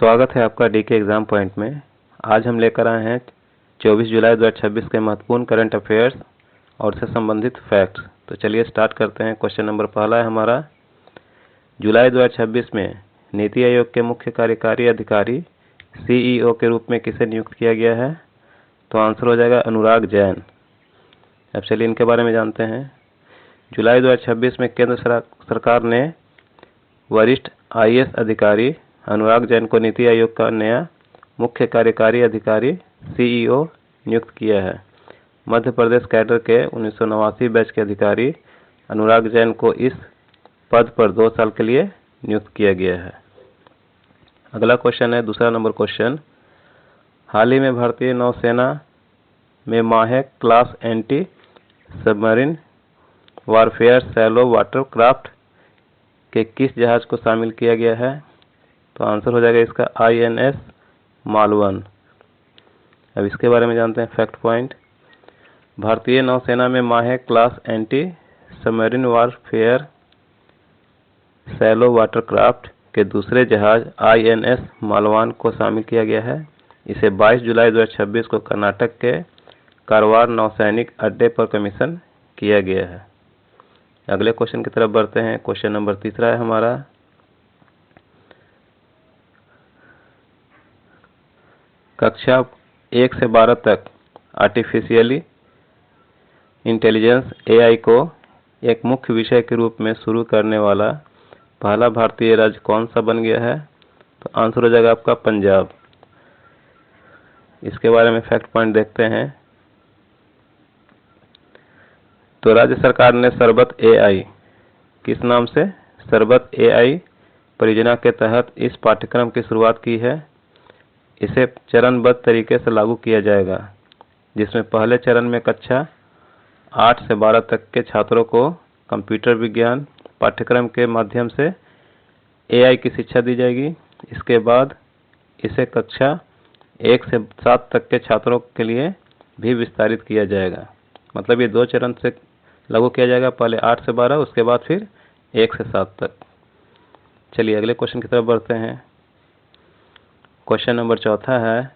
स्वागत है आपका डीके एग्जाम पॉइंट में। आज हम लेकर आए हैं 24 जुलाई 2026 के महत्वपूर्ण करंट अफेयर्स और से संबंधित फैक्ट्स। तो चलिए स्टार्ट करते हैं। क्वेश्चन नंबर पहला है हमारा, जुलाई 2026 में नीति आयोग के मुख्य कार्यकारी अधिकारी सीईओ के रूप में किसे नियुक्त किया गया है? तो आंसर हो जाएगा अनुराग जैन। अब चलिए इनके बारे में जानते हैं। जुलाई 2026 में केंद्र सरकार ने वरिष्ठ आईएएस अधिकारी अनुराग जैन को नीति आयोग का नया मुख्य कार्यकारी अधिकारी सीईओ नियुक्त किया है। मध्य प्रदेश कैडर के 1989 बैच के अधिकारी अनुराग जैन को इस पद पर 2 साल के लिए नियुक्त किया गया है। अगला क्वेश्चन है, दूसरा नंबर क्वेश्चन, हाल ही में भारतीय नौसेना में माहेक class anti submarine warfare shallow watercraft के किस जहाज को शामिल किया गया है? तो आंसर हो जाएगा इसका INS मालवन। अब इसके बारे में जानते हैं फैक्ट पॉइंट। भारतीय नौसेना में माहेक class anti submarine warfare shallow watercraft के दूसरे जहाज INS मालवान को शामिल किया गया है। इसे 22 जुलाई 2026 को कर्नाटक के कारवार नौसैनिक अड्डे पर कमीशन किया गया है। अगले क्वेश्चन की तरफ बढ़ते हैं। क्वेश्चन नंबर तीसरा है हमारा, कक्षा 1 से 12 तक आर्टिफिशियली इंटेलिजेंस AI को एक मुख्य विषय के रूप में शुरू करने वाला पहला भारतीय राज्य कौन सा बन गया है? तो आंसर हो जाएगा आपका पंजाब। इसके बारे में फैक्ट पॉइंट देखते हैं। तो राज्य सरकार ने सरबत AI, किस नाम से? सरबत AI परियोजना के तहत इस पाठ्यक्रम की शुरुआत की है। इसे चरणबद्ध तरीके से लागू किया जाएगा, जिसमें पहले चरण में कक्षा 8 से 12 तक के छात्रों को कंप्यूटर विज्ञान पाठ्यक्रम के माध्यम से AI की शिक्षा दी जाएगी। इसके बाद इसे कक्षा 1 से 7 तक के छात्रों के लिए भी विस्तारित किया जाएगा। मतलब ये 2 चरण से लागू किया जाएगा, पहले 8 से 12, उसके बाद फिर 1 से 7 तक। चलिए अगले क्वेश्चन की तरफ बढ़ते हैं। क्वेश्चन नंबर चौथा है,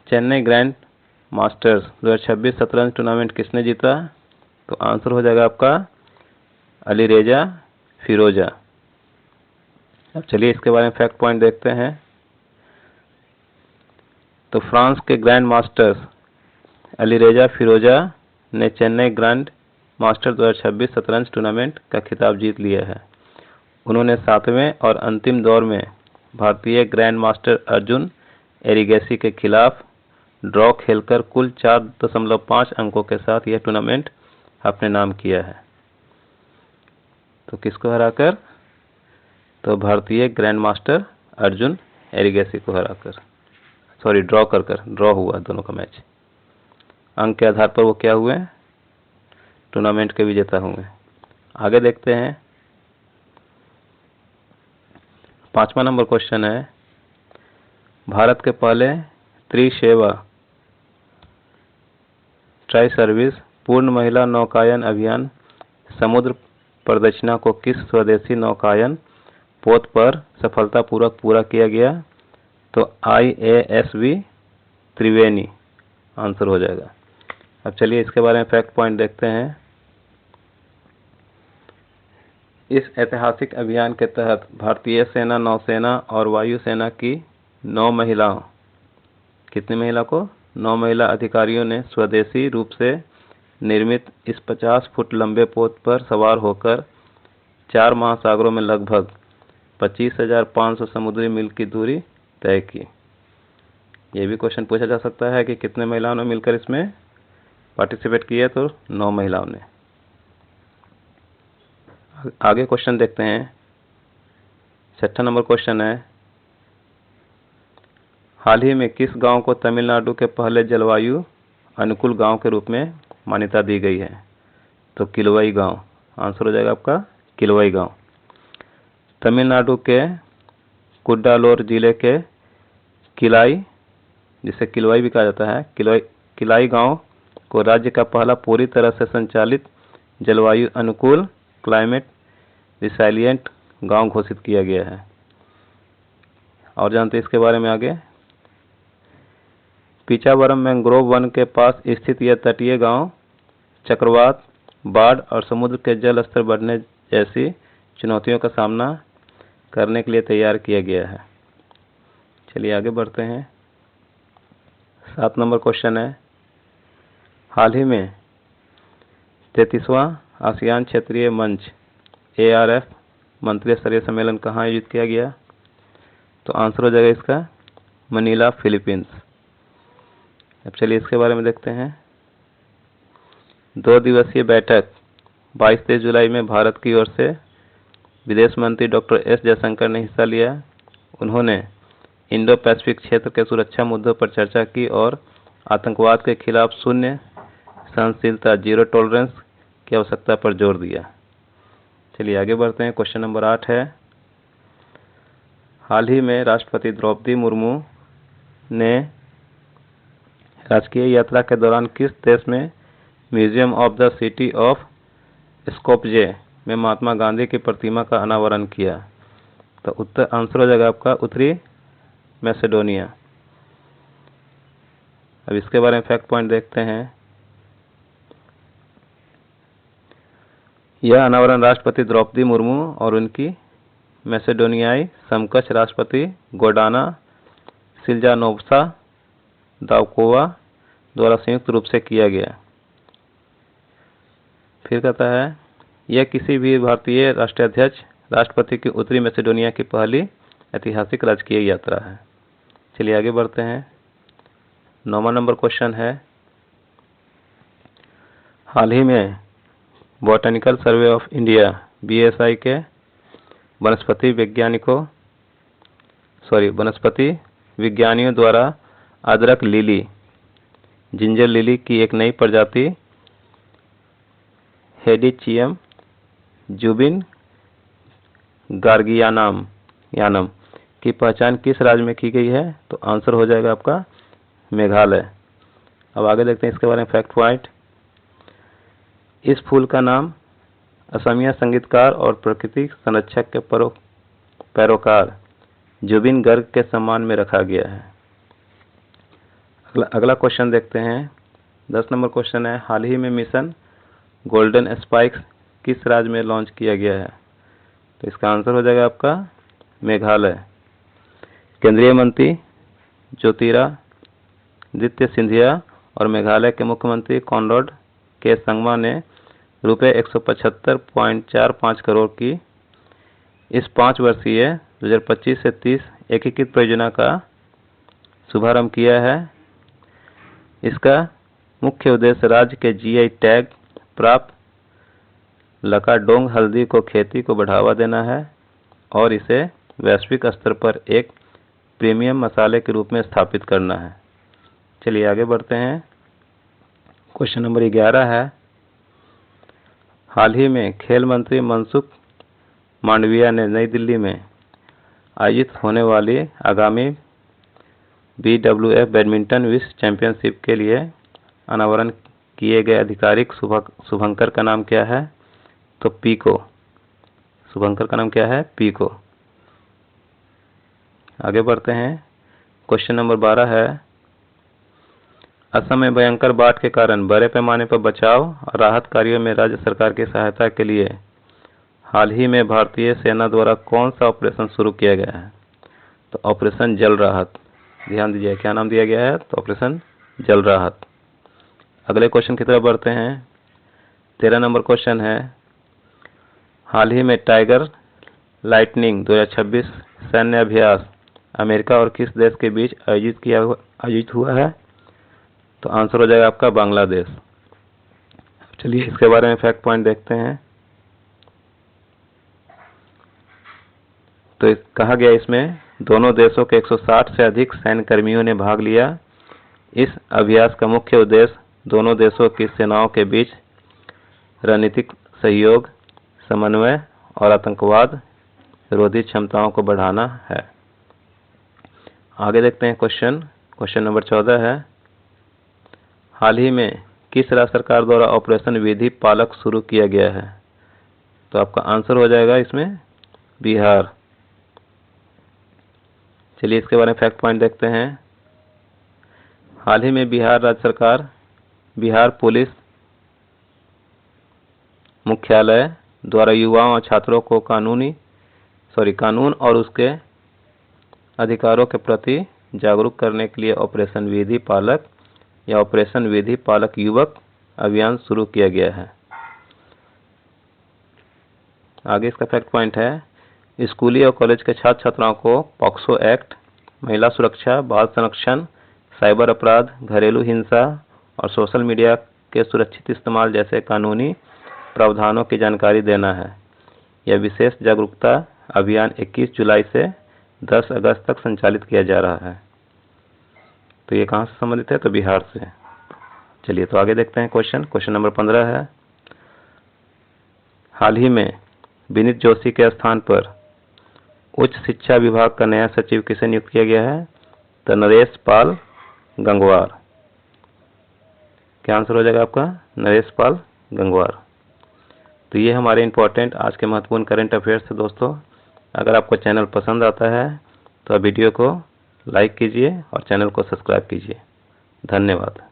चेन्नई ग्रैंड मास्टर्स 2026 शतरंज टूर्नामेंट किसने जीता? तो आंसर हो जाएगा आपका अलीरेजा फिरोजा। अब चलिए इसके बारे में फैक्ट पॉइंट देखते हैं। तो फ्रांस के ग्रैंड मास्टर्स अलीरेजा फिरोजा ने चेन्नई ग्रैंड मास्टर 2026 शतरंज टूर्नामेंट का खिताब जीत लिया है। उन्होंने 7वें और अंतिम दौर में भारतीय ग्रैंड मास्टर अर्जुन एरिगेसी के खिलाफ ड्रॉ खेलकर कुल 4.5 अंकों के साथ यह टूर्नामेंट अपने नाम किया है। तो किसको हराकर? तो भारतीय ग्रैंड मास्टर अर्जुन एरिगेसी को हराकर, सॉरी ड्रॉ हुआ दोनों का मैच। अंक के आधार पर वो क्या हुए? टूर्नामेंट के विजेता होंगे। आगे देखते हैं। 5वां नंबर क्वेश्चन है, भारत के पहले त्रिसेवा ट्राई सर्विस पूर्ण महिला नौकायन अभियान समुद्र प्रदक्षिणा को किस स्वदेशी नौकायन पोत पर सफलतापूर्वक पूरा किया गया? तो IASV त्रिवेणी आंसर हो जाएगा। अब चलिए इसके बारे में फैक्ट पॉइंट देखते हैं। इस ऐतिहासिक अभियान के तहत भारतीय सेना, नौसेना और वायुसेना की 9 महिलाओं, कितनी महिला को? 9 महिला अधिकारियों ने स्वदेशी रूप से निर्मित इस 50 फुट लंबे पोत पर सवार होकर 4 महासागरों में लगभग 25,500 समुद्री मील की दूरी तय की। ये भी क्वेश्चन पूछा जा सकता है कि कितने महिलाओं ने मिलकर इसमें पार्टिसिपेट किया? तो 9 महिलाओं ने। आगे क्वेश्चन देखते हैं। 6वां नंबर क्वेश्चन है, हाल ही में किस गांव को तमिलनाडु के पहले जलवायु अनुकूल गांव के रूप में मान्यता दी गई है? तो किलवई गांव आंसर हो जाएगा आपका, किलवई गांव। तमिलनाडु के कुड्डालोर जिले के किलाई, जिसे किलवई भी कहा जाता है, किलाई गांव को राज्य का पहला पूरी तरह से संचालित जलवायु अनुकूल क्लाइमेट रिसाइलिएंट गांव घोषित किया गया है। और जानते हैं इसके बारे में आगे। पीचावरम मैंग्रोव वन के पास स्थित यह तटीय गांव चक्रवात, बाढ़ और समुद्र के जल स्तर बढ़ने जैसी चुनौतियों का सामना करने के लिए तैयार किया गया है। चलिए आगे बढ़ते हैं। 7 नंबर क्वेश्चन है, हाल ही में 33वां आसियान क्षेत्रीय मंच ARF मंत्री स्तरीय सम्मेलन कहाँ आयोजित किया गया? तो आंसर हो जाएगा इसका मनीला, फिलीपींस। अब चलिए इसके बारे में देखते हैं। 2 दिवसीय बैठक 22-23 जुलाई में भारत की ओर से विदेश मंत्री डॉक्टर S जयशंकर ने हिस्सा लिया। उन्होंने इंडो पैसिफिक क्षेत्र के सुरक्षा मुद्दों पर चर्चा की और आतंकवाद के खिलाफ शून्य सहनशीलता, जीरो टॉलरेंस की आवश्यकता पर जोर दिया। चलिए आगे बढ़ते हैं। क्वेश्चन नंबर 8 है, हाल ही में राष्ट्रपति द्रौपदी मुर्मू ने राजकीय यात्रा के दौरान किस देश में museum of the city of Skopje में महात्मा गांधी की प्रतिमा का अनावरण किया? तो उत्तर आंसर हो जाएगा आपका उत्तरी मैसेडोनिया। अब इसके बारे में फैक्ट पॉइंट देखते हैं। यह अनावरण राष्ट्रपति द्रौपदी मुर्मू और उनकी मैसेडोनियाई समकक्ष राष्ट्रपति गोर्डाना सिल्जानोव्सा दावकोवा द्वारा संयुक्त रूप से किया गया। फिर कहता है, यह किसी भी भारतीय राष्ट्राध्यक्ष राष्ट्रपति की उत्तरी मैसेडोनिया की पहली ऐतिहासिक राजकीय यात्रा है। चलिए आगे बढ़ते हैं। 9वां नंबर क्वेश्चन है, हाल ही में botanical survey of India BSI के वनस्पति विज्ञानियों द्वारा अदरक लिली, जिंजर लिली की एक नई प्रजाति हेडिचियम जुबिन गार्गियानम की पहचान किस राज्य में की गई है? तो आंसर हो जाएगा आपका मेघालय। अब आगे देखते हैं इसके बारे में फैक्ट पॉइंट। इस फूल का नाम असमिया संगीतकार और प्रकृति संरक्षक के पैरोकार जुबिन गर्ग के सम्मान में रखा गया है। अगला क्वेश्चन देखते हैं। 10 नंबर क्वेश्चन है, हाल ही में मिशन गोल्डन स्पाइक्स किस राज्य में लॉन्च किया गया है? तो इसका आंसर हो जाएगा आपका मेघालय। केंद्रीय मंत्री ज्योतिरादित्य सिंधिया और मेघालय के मुख्यमंत्री कॉनराड के संगमा ने रुपये 175.45 करोड़ की इस 5 वर्षीय 2025 से 30 एकीकृत परियोजना का शुभारंभ किया है। इसका मुख्य उद्देश्य राज्य के GI टैग प्राप्त लकाडोंग हल्दी को खेती को बढ़ावा देना है और इसे वैश्विक स्तर पर एक प्रीमियम मसाले के रूप में स्थापित करना है। चलिए आगे बढ़ते हैं। क्वेश्चन नंबर 11 है, हाल ही में खेल मंत्री मनसुख मांडविया ने नई दिल्ली में आयोजित होने वाली आगामी BWF बैडमिंटन विश्व चैंपियनशिप के लिए अनावरण किए गए आधिकारिक शुभंकर का नाम क्या है? तो पीको। शुभंकर का नाम क्या है? पीको। आगे बढ़ते हैं। क्वेश्चन नंबर 12 है, असम में भयंकर बाढ़ के कारण बड़े पैमाने पर बचाव और राहत कार्यों में राज्य सरकार की सहायता के लिए हाल ही में भारतीय सेना द्वारा कौन सा ऑपरेशन शुरू किया गया है? तो ऑपरेशन जल राहत। ध्यान दीजिए क्या नाम दिया गया है? तो ऑपरेशन जल राहत। अगले क्वेश्चन की तरफ बढ़ते हैं। 13 नंबर क्वेश्चन है, हाल ही में टाइगर लाइटनिंग 2026 सैन्य अभ्यास अमेरिका और किस देश के बीच आयोजित हुआ है? तो आंसर हो जाएगा आपका बांग्लादेश। चलिए इसके बारे में फैक्ट पॉइंट देखते हैं। तो कहा गया इसमें दोनों देशों के 160 से अधिक सैन्य कर्मियों ने भाग लिया। इस अभ्यास का मुख्य उद्देश्य दोनों देशों की सेनाओं के बीच रणनीतिक सहयोग, समन्वय और आतंकवाद विरोधी क्षमताओं को बढ़ाना है। आगे देखते हैं क्वेश्चन नंबर 14 है, हाल ही में किस राज्य सरकार द्वारा ऑपरेशन विधि पालक शुरू किया गया है? तो आपका आंसर हो जाएगा इसमें बिहार। चलिए इसके बारे में फैक्ट पॉइंट देखते हैं। हाल ही में बिहार राज्य सरकार बिहार पुलिस मुख्यालय द्वारा युवाओं और छात्रों को कानून और उसके अधिकारों के प्रति जागरूक करने के लिए ऑपरेशन विधि पालक या ऑपरेशन विधि पालक युवक अभियान शुरू किया गया है। आगे इसका फैक्ट पॉइंट है, स्कूली और कॉलेज के छात्र छात्राओं को पॉक्सो एक्ट, महिला सुरक्षा, बाल संरक्षण, साइबर अपराध, घरेलू हिंसा और सोशल मीडिया के सुरक्षित इस्तेमाल जैसे कानूनी प्रावधानों की जानकारी देना है। यह विशेष जागरूकता अभियान 21 जुलाई से 10 अगस्त तक संचालित किया जा रहा है। तो ये कहाँ से संबंधित है? तो बिहार से। चलिए तो आगे देखते हैं क्वेश्चन नंबर 15 है, हाल ही में विनीत जोशी के स्थान पर उच्च शिक्षा विभाग का नया सचिव किसे नियुक्त किया गया है? तो नरेश पाल गंगवार। क्या आंसर हो जाएगा आपका? नरेश पाल गंगवार। तो ये हमारे इंपॉर्टेंट आज के महत्वपूर्ण करंट अफेयर्स थे दोस्तों। अगर आपको चैनल पसंद आता है तो वीडियो को लाइक कीजिए और चैनल को सब्सक्राइब कीजिए। धन्यवाद।